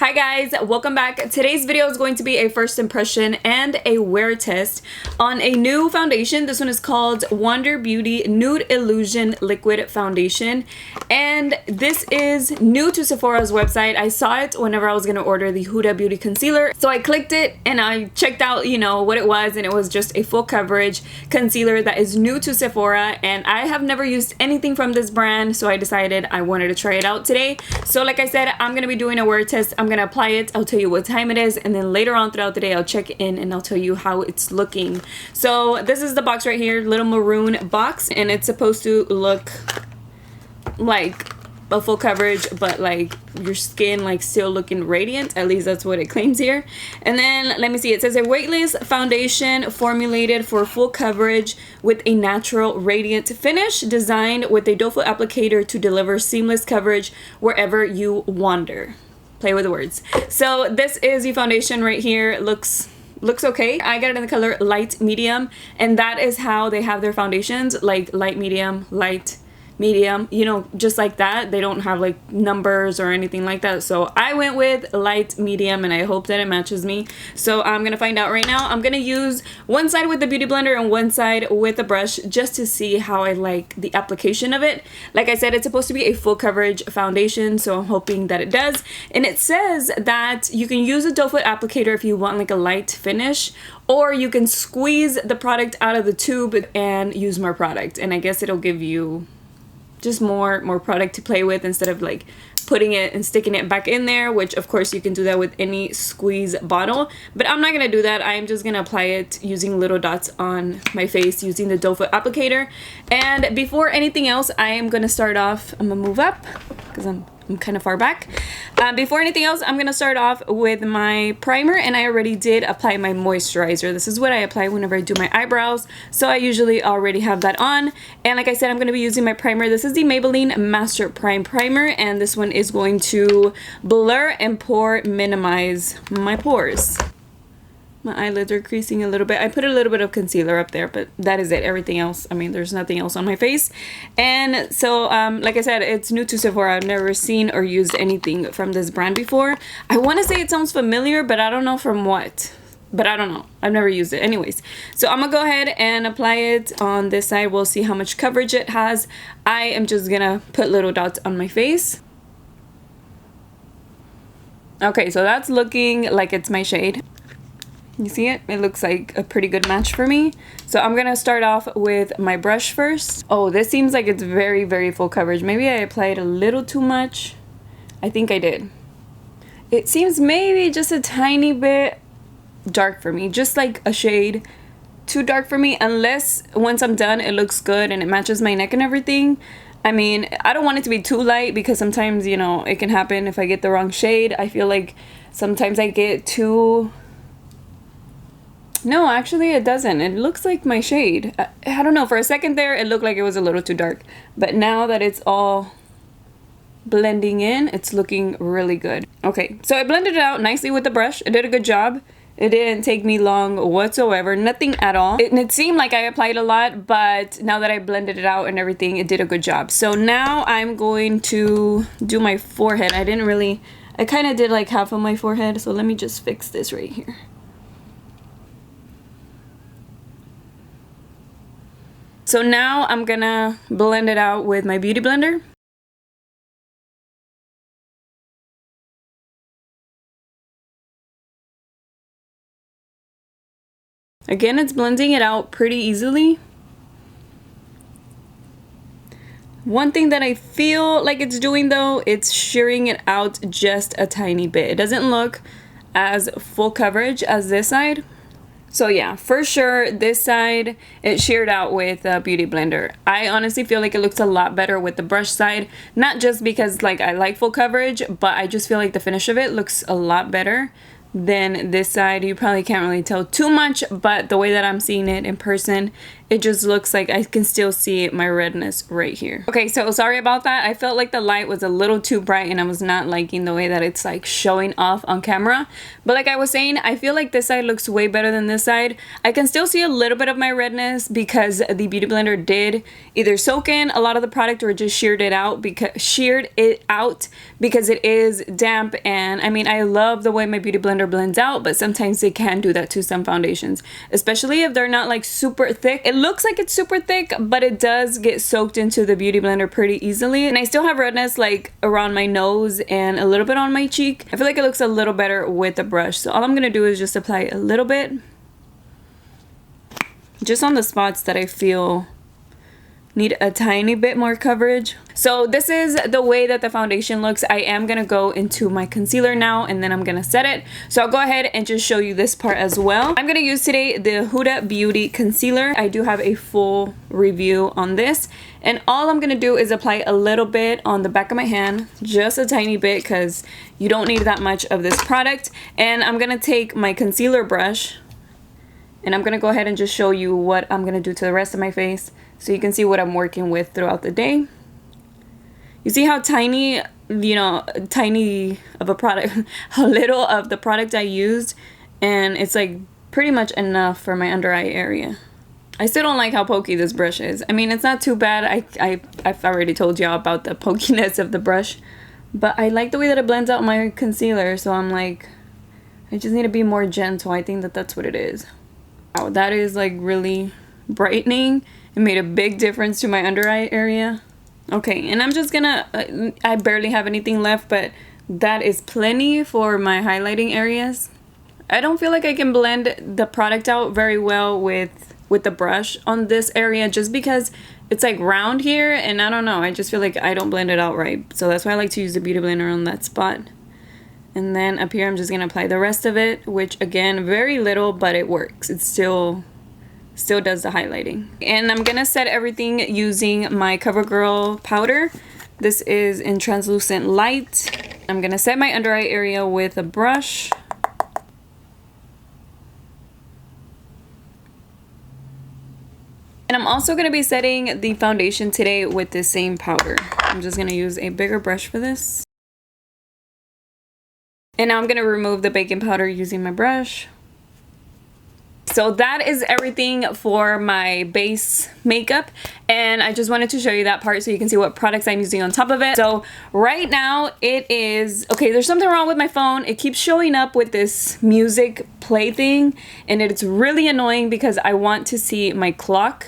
Hi guys, welcome back. Today's video is going to be a first impression and a wear test on a new foundation. This one is called Wonder Beauty Nude Illusion Liquid Foundation, and this is new to Sephora's website. I saw it whenever I was going to order the Huda Beauty concealer, so I clicked it and I checked out, you know, what it was, and it was just a full coverage concealer that is new to Sephora, and I have never used anything from this brand, so I decided I wanted to try it out today. So like I said, I'm going to be doing a wear test. I'm gonna apply it, I'll tell you what time it is, and then later on throughout the day I'll check in and I'll tell you how it's looking. So this is the box right here, little maroon box, and it's supposed to look like a full coverage, but like your skin like still looking radiant. At least that's what it claims here. And then let me see, it says a weightless foundation formulated for full coverage with a natural radiant finish, designed with a doe foot applicator to deliver seamless coverage wherever you wander. Play with the words. So this is the foundation right here. It looks okay. I got it in the color light medium, and that is how they have their foundations, like light medium, you know, just like that. They don't have like numbers or anything like that. So I went with light medium, and I hope that it matches me. So I'm gonna find out right now. I'm gonna use one side with the beauty blender and one side with a brush just to see how I like the application of it. Like I said, it's supposed to be a full coverage foundation, so I'm hoping that it does. And it says that you can use a doe foot applicator if you want like a light finish, or you can squeeze the product out of the tube and use more product, and I guess it'll give you just more product to play with instead of like putting it and sticking it back in there, which of course you can do that with any squeeze bottle, but I'm not gonna do that. I'm just gonna apply it using little dots on my face using the doe foot applicator. And before anything else, I am gonna start off, I'm gonna move up because I'm kind of far back. Before anything else, I'm gonna start off with my primer, and I already did apply my moisturizer. This is what I apply whenever I do my eyebrows, so I usually already have that on. And like I said, I'm gonna be using my primer. This is the Maybelline Master Prime Primer, and this one is going to blur and pore minimize my pores. My eyelids are creasing a little bit. I put a little bit of concealer up there, but that is it. Everything else, I mean, there's nothing else on my face. And so, like I said, it's new to Sephora. I've never seen or used anything from this brand before. I want to say it sounds familiar, but I don't know from what. But I don't know. I've never used it. Anyways, so I'm going to go ahead and apply it on this side. We'll see how much coverage it has. I am just going to put little dots on my face. Okay, so that's looking like it's my shade. You see it? It looks like a pretty good match for me. So I'm gonna start off with my brush first. Oh, this seems like it's very, very full coverage. Maybe I applied a little too much. I think I did. It seems maybe just a tiny bit dark for me. Just like a shade too dark for me. Unless once I'm done, it looks good and it matches my neck and everything. I mean, I don't want it to be too light because sometimes, you know, it can happen if I get the wrong shade. I feel like sometimes I get too... No, actually it doesn't. It looks like my shade. I don't know, for a second there it looked like it was a little too dark, but now that it's all blending in, it's looking really good. Okay, so I blended it out nicely with the brush. It did a good job. It didn't take me long whatsoever, nothing at all. It seemed like I applied a lot, but now that I blended it out and everything, it did a good job. So now I'm going to do my forehead. I kind of did like half of my forehead, so let me just fix this right here. So now I'm gonna blend it out with my beauty blender. Again, it's blending it out pretty easily. One thing that I feel like it's doing though, it's shearing it out just a tiny bit. It doesn't look as full coverage as this side. So yeah, for sure, this side, it sheared out with a beauty blender. I honestly feel like it looks a lot better with the brush side. Not just because like I like full coverage, but I just feel like the finish of it looks a lot better than this side. You probably can't really tell too much, but the way that I'm seeing it in person, it just looks like I can still see my redness right here. Okay, so sorry about that. I felt like the light was a little too bright and I was not liking the way that it's like showing off on camera. But like I was saying, I feel like this side looks way better than this side. I can still see a little bit of my redness because the Beauty Blender did either soak in a lot of the product or just sheared it out because it is damp. And I mean, I love the way my Beauty Blender blends out, but sometimes it can do that to some foundations, especially if they're not like super thick. It looks like it's super thick, but it does get soaked into the Beauty Blender pretty easily. And I still have redness like around my nose and a little bit on my cheek. I feel like it looks a little better with the brush. So all I'm gonna do is just apply a little bit, just on the spots that I feel need a tiny bit more coverage. So this is the way that the foundation looks. I am gonna go into my concealer now and then I'm gonna set it. So I'll go ahead and just show you this part as well. I'm gonna use today the Huda Beauty concealer. I do have a full review on this, and all I'm gonna do is apply a little bit on the back of my hand, just a tiny bit, because you don't need that much of this product. And I'm gonna take my concealer brush and I'm gonna go ahead and just show you what I'm gonna do to the rest of my face, so you can see what I'm working with throughout the day. You see how tiny, you know, tiny of a product, a little of the product I used, and it's like pretty much enough for my under eye area. I still don't like how pokey this brush is. I mean, it's not too bad. I've already told y'all about the pokiness of the brush, but I like the way that it blends out my concealer, so I'm like, I just need to be more gentle. I think that that's what it is. Wow, that is like really brightening. It made a big difference to my under eye area. Okay, and I'm just gonna, I barely have anything left, but that is plenty for my highlighting areas. I don't feel like I can blend the product out very well with the brush on this area, just because it's like round here, and I don't know, I just feel like I don't blend it out right. So that's why I like to use the Beauty Blender on that spot. And then up here I'm just gonna apply the rest of it, which again, very little, but it works. It still does the highlighting. And I'm gonna set everything using my CoverGirl powder. This is in translucent light. I'm gonna set my under eye area with a brush. And I'm also gonna be setting the foundation today with the same powder. I'm just gonna use a bigger brush for this. And now I'm gonna remove the baking powder using my brush. So that is everything for my base makeup, and I just wanted to show you that part so you can see what products I'm using on top of it. So right now it is, okay, there's something wrong with my phone. It keeps showing up with this music play thing, and it's really annoying because I want to see my clock.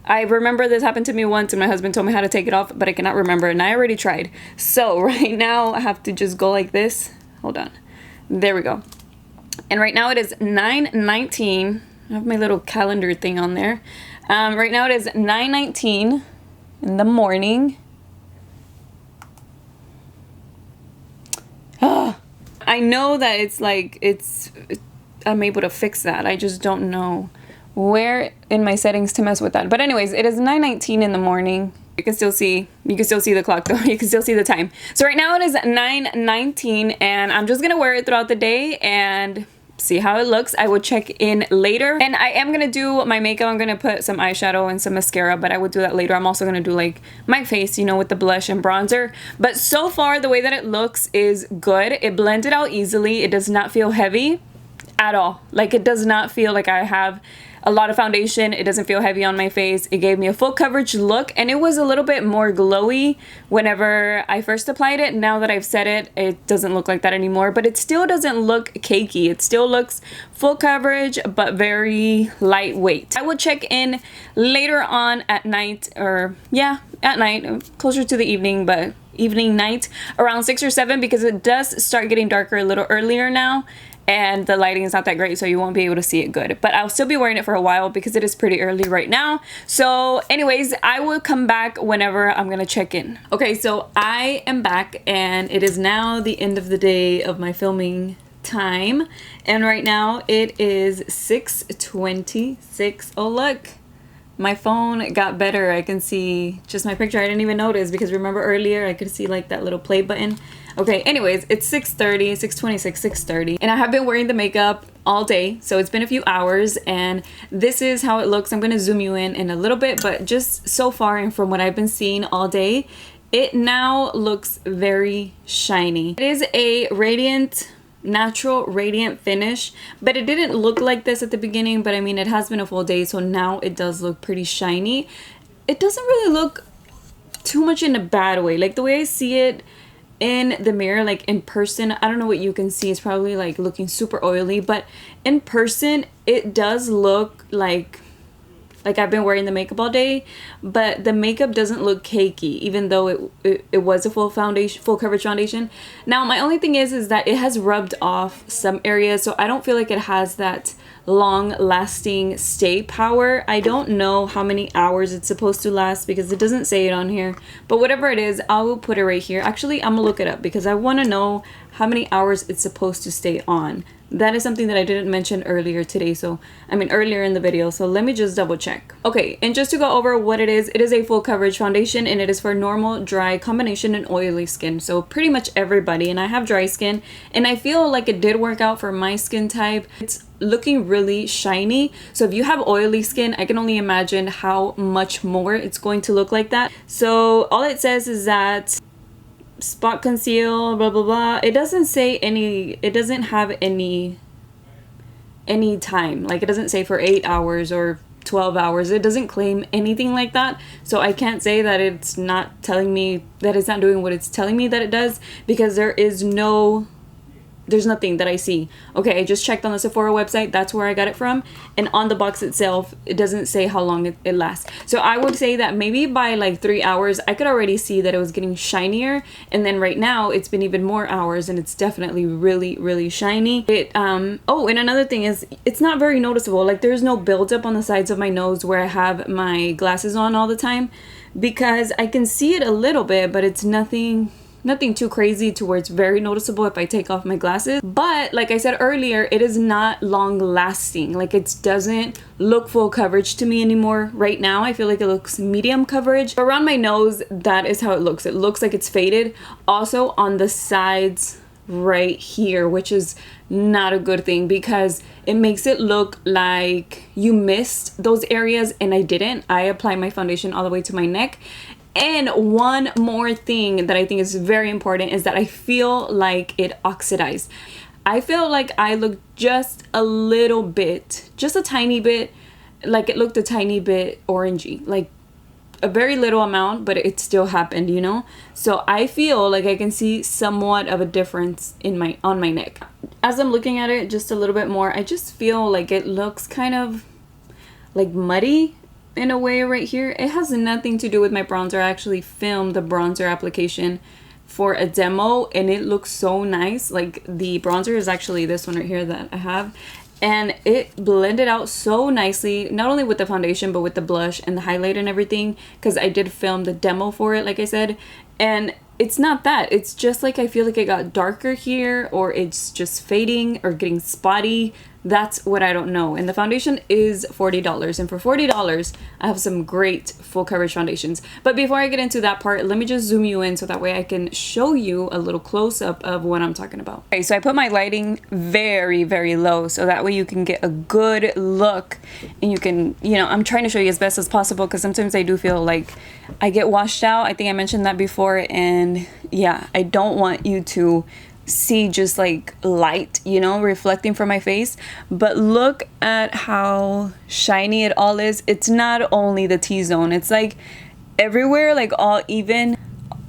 I remember this happened to me once and my husband told me how to take it off, but I cannot remember, and I already tried. So right now I have to just go like this. Hold on. There we go. And right now it is 9:19. I have my little calendar thing on there. Right now it is 9:19 in the morning. I know that it's like, I'm able to fix that. I just don't know where in my settings to mess with that. But anyways, it is 9:19 in the morning. You can still see the clock though. You can still see the time. So right now it is 9:19, and I'm just gonna wear it throughout the day and see how it looks. I will check in later, and I am gonna do my makeup. I'm gonna put some eyeshadow and some mascara, but I would do that later. I'm also gonna do like my face, you know, with the blush and bronzer. But so far the way that it looks is good. It blended out easily. It does not feel heavy at all. Like, it does not feel like I have a lot of foundation. It doesn't feel heavy on my face. It gave me a full coverage look, and it was a little bit more glowy whenever I first applied it. Now that I've set it, it doesn't look like that anymore, but it still doesn't look cakey. It still looks full coverage, but very lightweight. I will check in later on at night, or yeah, at night, closer to the evening, but evening, night, around 6 or 7, because it does start getting darker a little earlier now, and the lighting is not that great, so you won't be able to see it good. But I'll still be wearing it for a while because it is pretty early right now. So anyways, I will come back whenever I'm gonna check in. Okay, so I am back, and it is now the end of the day of my filming time, and right now it is 6:26. Oh look, my phone got better. I can see just my picture. I didn't even notice, because remember earlier I could see like that little play button. Okay, anyways, it's 6:30, 6:26, 6:30, and I have been wearing the makeup all day, so it's been a few hours, and this is how it looks. I'm gonna zoom you in a little bit, but just so far and from what I've been seeing all day, it now looks very shiny. It is a radiant, natural radiant finish, but it didn't look like this at the beginning. But I mean, it has been a full day, so now it does look pretty shiny. It doesn't really look too much in a bad way. Like the way I see it in the mirror, like in person, I don't know what you can see, it's probably like looking super oily, but in person it does look like I've been wearing the makeup all day, but the makeup doesn't look cakey, even though it was a full coverage foundation. Now my only thing is that it has rubbed off some areas, so I don't feel like it has that long lasting stay power. I don't know how many hours it's supposed to last because it doesn't say it on here, but whatever it is, I will put it right here. Actually, I'm gonna look it up because I want to know how many hours it's supposed to stay on. That is something that I didn't mention earlier today, so I mean earlier in the video, so let me just double check. Okay, and just to go over what it is a full coverage foundation, and it is for normal, dry, combination, and oily skin, so pretty much everybody. And I have dry skin, and I feel like it did work out for my skin type. It's looking really shiny, so if you have oily skin, I can only imagine how much more it's going to look like that. So all it says is that spot conceal, blah blah blah. It doesn't say any, it doesn't have any time, like it doesn't say for 8 hours or 12 hours. It doesn't claim anything like that, so I can't say that it's not telling me that it's not doing what it's telling me that it does, because there's nothing that I see. Okay, I just checked on the Sephora website, that's where I got it from, and on the box itself it doesn't say how long it lasts. So I would say that maybe by like 3 hours I could already see that it was getting shinier, and then right now it's been even more hours and it's definitely really shiny. Oh, and another thing is it's not very noticeable. Like there's no buildup on the sides of my nose where I have my glasses on all the time, because I can see it a little bit, but it's nothing too crazy to where it's very noticeable if I take off my glasses. But like I said earlier, it is not long lasting. Like it doesn't look full coverage to me anymore. Right now I feel like it looks medium coverage. Around my nose, that is how it looks. It looks like it's faded. Also on the sides right here, which is not a good thing because it makes it look like you missed those areas, and I didn't. I applied my foundation all the way to my neck. And one more thing that I think is very important is that I feel like it oxidized. I feel like I look just a little bit, just a tiny bit, like it looked a tiny bit orangey, like a very little amount, but it still happened, you know? So I feel like I can see somewhat of a difference in on my neck. As I'm looking at it just a little bit more, I just feel like it looks kind of like muddy in a way right here. It has nothing to do with my bronzer. I actually filmed the bronzer application for a demo and it looks so nice. Like the bronzer is actually this one right here that I have, and it blended out so nicely, not only with the foundation but with the blush and the highlight and everything, because I did film the demo for it like I said. And it's not that, it's just like I feel like it got darker here, or it's just fading or getting spotty. That's what I don't know. And the foundation is $40, and for $40 I have some great full coverage foundations. But before I get into that part, let me just zoom you in so that way I can show you a little close-up of what I'm talking about. Okay, so I put my lighting very low so that way you can get a good look, and you can, you know, I'm trying to show you as best as possible because sometimes I do feel like I get washed out. I think I mentioned that before, and yeah, I don't want you to see just like light, you know, reflecting from my face. But look at how shiny it all is. It's not only the T-zone, it's like everywhere, like all even.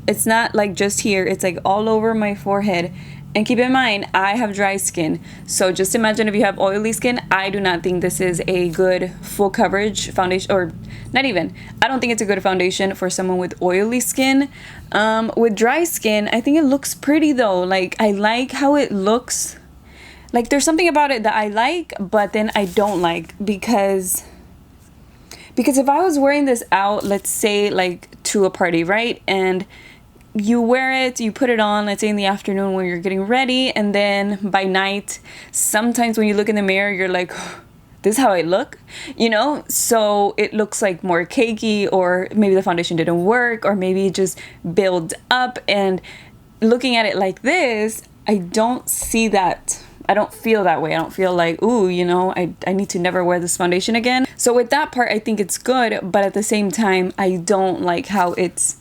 It's not like just here, it's like all over my forehead. And keep in mind, I have dry skin, so just imagine if you have oily skin. I do not think this is a good full coverage foundation, or not even, I don't think it's a good foundation for someone with oily skin. With dry skin, I think it looks pretty though. Like I like how it looks. Like there's something about it that I like, but then I don't like, because if I was wearing this out, let's say like to a party, right? And you wear it, you put it on, let's say in the afternoon when you're getting ready, and then by night, sometimes when you look in the mirror, you're like, this is how I look, you know? So it looks like more cakey, or maybe the foundation didn't work, or maybe it just built up. And looking at it like this, I don't see that I don't feel that way. I don't feel like, ooh, you know, I need to never wear this foundation again. So with that part, I think it's good, but at the same time, I don't like how it's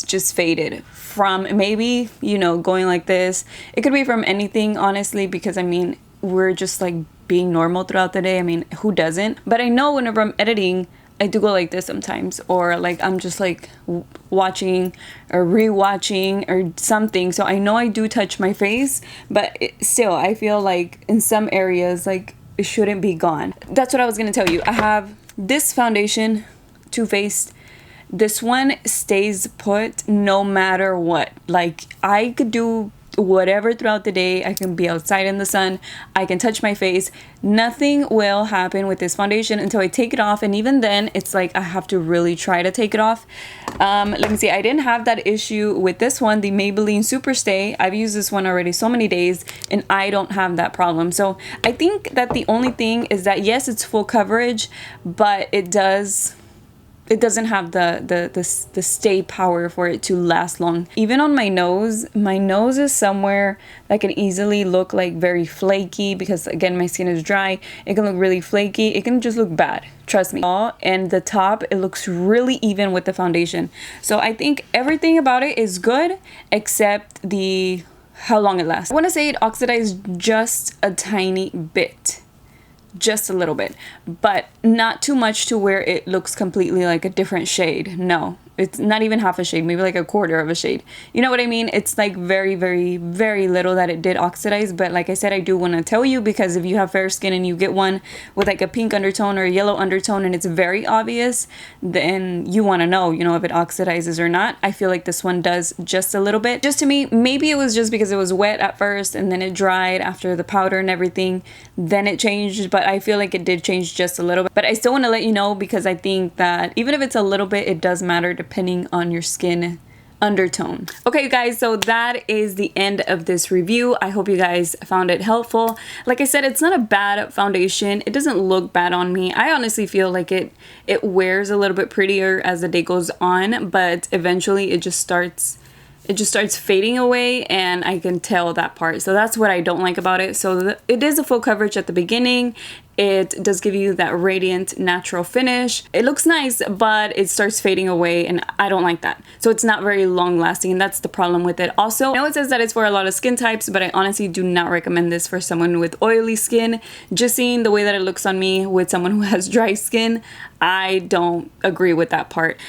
just faded from maybe, you know, going like this. It could be from anything, honestly, because I mean, we're just like being normal throughout the day. I mean, who doesn't? But I know whenever I'm editing, I do go like this sometimes, or like I'm just like watching or rewatching or something. So I know I do touch my face, but still, I feel like in some areas, like it shouldn't be gone. That's what I was gonna tell you. I have this foundation, Too Faced. This one stays put no matter what. Like I could do whatever throughout the day. I can be outside in the sun, I can touch my face, nothing will happen with this foundation until I take it off, and even then it's like I have to really try to take it off. Let me see, I didn't have that issue with this one, the Maybelline Superstay. I've used this one already so many days and I don't have that problem. So I think that the only thing is that yes, it's full coverage, but it doesn't have the stay power for it to last long. Even on my nose is somewhere that can easily look like very flaky, because again, my skin is dry. It can look really flaky. It can just look bad, trust me. And the top, it looks really even with the foundation. So I think everything about it is good except how long it lasts. I want to say it oxidized just a tiny bit. Just a little bit, but not too much to where it looks completely like a different shade. No, it's not even half a shade, maybe like a quarter of a shade. You know what I mean? It's like very, very, very little that it did oxidize. But like I said, I do want to tell you, because if you have fair skin and you get one with like a pink undertone or a yellow undertone and it's very obvious, then you want to know, you know, if it oxidizes or not. I feel like this one does just a little bit. Just to me, maybe it was just because it was wet at first and then it dried after the powder and everything, then it changed. But I feel like it did change just a little bit. But I still want to let you know, because I think that even if it's a little bit, it does matter depending on your skin undertone. Okay, you guys, so that is the end of this review. I hope you guys found it helpful. Like I said, it's not a bad foundation. It doesn't look bad on me. I honestly feel like it wears a little bit prettier as the day goes on, but eventually it just starts fading away, and I can tell that part. So that's what I don't like about it. So it is a full coverage at the beginning. It does give you that radiant natural finish. It looks nice, but it starts fading away, and I don't like that. So it's not very long lasting, and that's the problem with it. Also, I know it says that it's for a lot of skin types, but I honestly do not recommend this for someone with oily skin. Just seeing the way that it looks on me with someone who has dry skin, I don't agree with that part.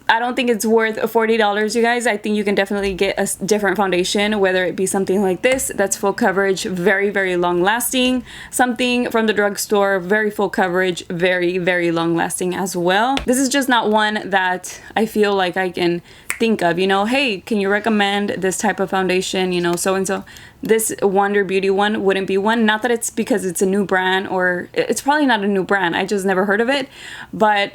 I don't think it's worth $40, you guys. I think you can definitely get a different foundation, whether it be something like this that's full coverage, very, very long lasting. Something from the drugstore, very full coverage, very, very long lasting as well. This is just not one that I feel like I can think of, you know, hey, can you recommend this type of foundation, you know, so and so. This Wonder Beauty one wouldn't be one. Not that it's because it's a new brand, or it's probably not a new brand. I just never heard of it, but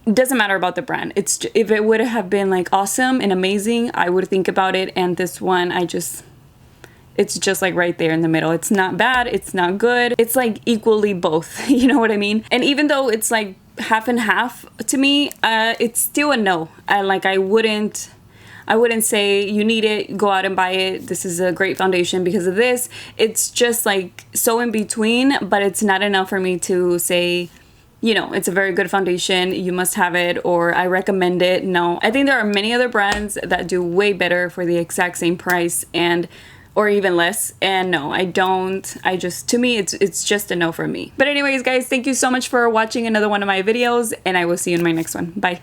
it doesn't matter about the brand. It's if it would have been like awesome and amazing, I would think about it. And this one, it's just like right there in the middle. It's not bad, it's not good. It's like equally both, you know what I mean? And even though it's like half and half to me, it's still a no. I wouldn't say you need it, go out and buy it, this is a great foundation because of this. It's just like so in between, but it's not enough for me to say, you know, it's a very good foundation, you must have it, or I recommend it. No, I think there are many other brands that do way better for the exact same price or even less. And no, I don't. To me, it's just a no for me. But anyways, guys, thank you so much for watching another one of my videos, and I will see you in my next one. Bye.